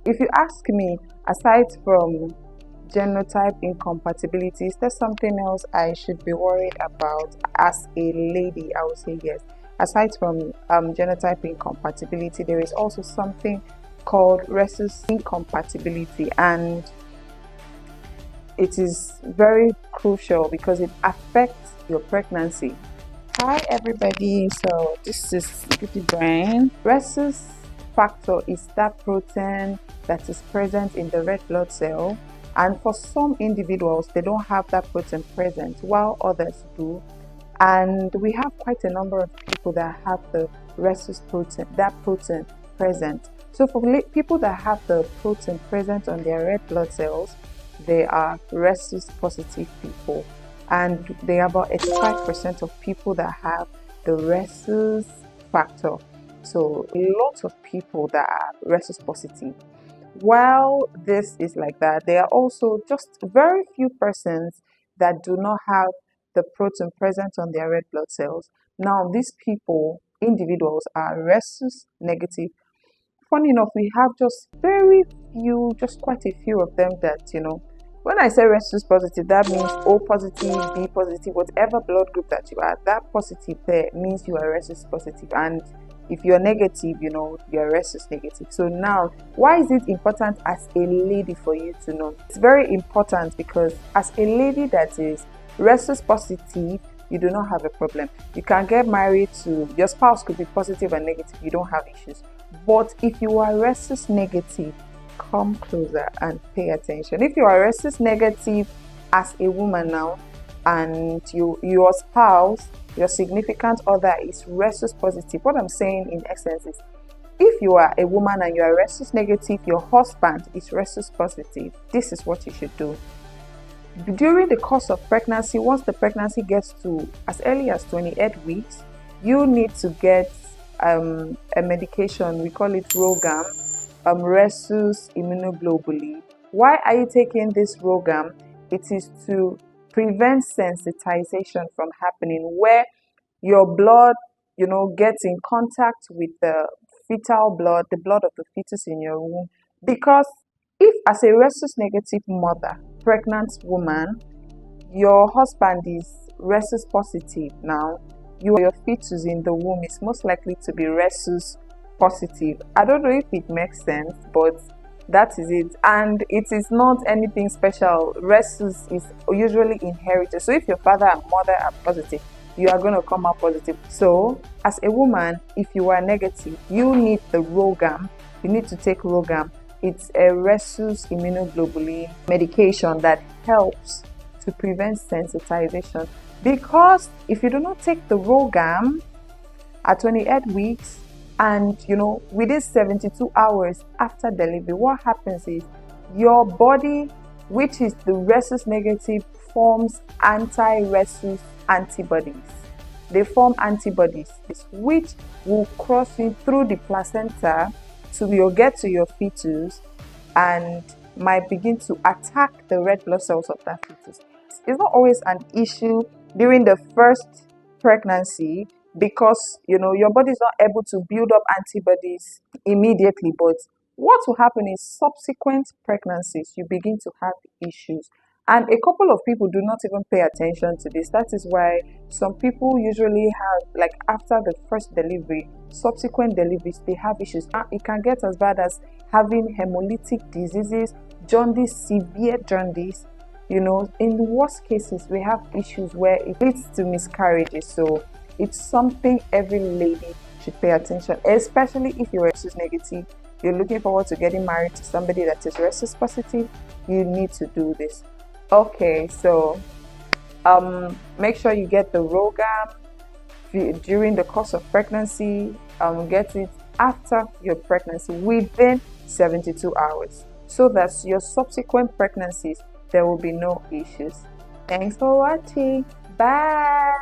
If you ask me, aside from genotype incompatibility, is there something else I should be worried about as a lady? I would say yes. Aside from genotype incompatibility, there is also something called Rhesus Incompatibility, and it is very crucial because it affects your pregnancy. Hi everybody, so this is Beauty Brain. Rhesus factor is that protein that is present in the red blood cell, and for some individuals they don't have that protein present while others do, and we have quite a number of people that have the rhesus protein, that protein present. So for people that have the protein present on their red blood cells, they are rhesus positive people, and there are about 85% of people that have the rhesus factor. So a lot of people that are rhesus positive. While this is like that, there are also just very few persons that do not have the protein present on their red blood cells. Now, these people, individuals, are rhesus negative. Funny enough, we have just very few, just quite a few of them that, when I say rhesus positive, that means O positive, B positive, whatever blood group that you are, that positive there means you are rhesus positive. And if you're negative, you're rhesus negative. So now, why is it important as a lady for you to know? It's very important because as a lady that is rhesus positive, you do not have a problem. You can get married to, your spouse could be positive and negative, you don't have issues. But if you are rhesus negative, come closer and pay attention. If you are rhesus negative as a woman now, and your spouse, your significant other is rhesus positive, what I'm saying in essence is, if you are a woman and you are rhesus negative, your husband is rhesus positive, this is what you should do. During the course of pregnancy, once the pregnancy gets to as early as 28 weeks, you need to get a medication, we call it ROGAM, Rhesus immunoglobulin. Why are you taking this ROGAM? It is to prevent sensitization from happening, where your blood, gets in contact with the fetal blood, the blood of the fetus in your womb. Because if, as a rhesus negative mother, pregnant woman, your husband is rhesus positive, now your fetus in the womb is most likely to be rhesus positive. I don't know if it makes sense, but that is it. And it is not anything special. Rhesus is usually inherited. So if your father and mother are positive, you are going to come out positive. So as a woman, if you are negative, you need the ROGAM. You need to take ROGAM. It's a Rhesus immunoglobulin medication that helps to prevent sensitization. Because if you do not take the ROGAM at 28 weeks, and within 72 hours after delivery, what happens is your body, which is the rhesus negative, forms anti-rhesus antibodies. They form antibodies which will cross in through the placenta to get to your fetus and might begin to attack the red blood cells of that fetus. It's not always an issue during the first pregnancy, because your body is not able to build up antibodies immediately, but what will happen is subsequent pregnancies you begin to have issues, and a couple of people do not even pay attention to this. That is why some people usually have, like, after the first delivery, subsequent deliveries, they have issues. It can get as bad as having hemolytic diseases, jaundice, severe jaundice. In the worst cases, we have issues where it leads to miscarriages. So it's something every lady should pay attention, especially if you're rhesus negative, you're looking forward to getting married to somebody that is rhesus positive. You need to do this. Okay, so make sure you get the ROGAM during the course of pregnancy. Get it after your pregnancy within 72 hours, so that your subsequent pregnancies, there will be no issues. Thanks for watching. Bye.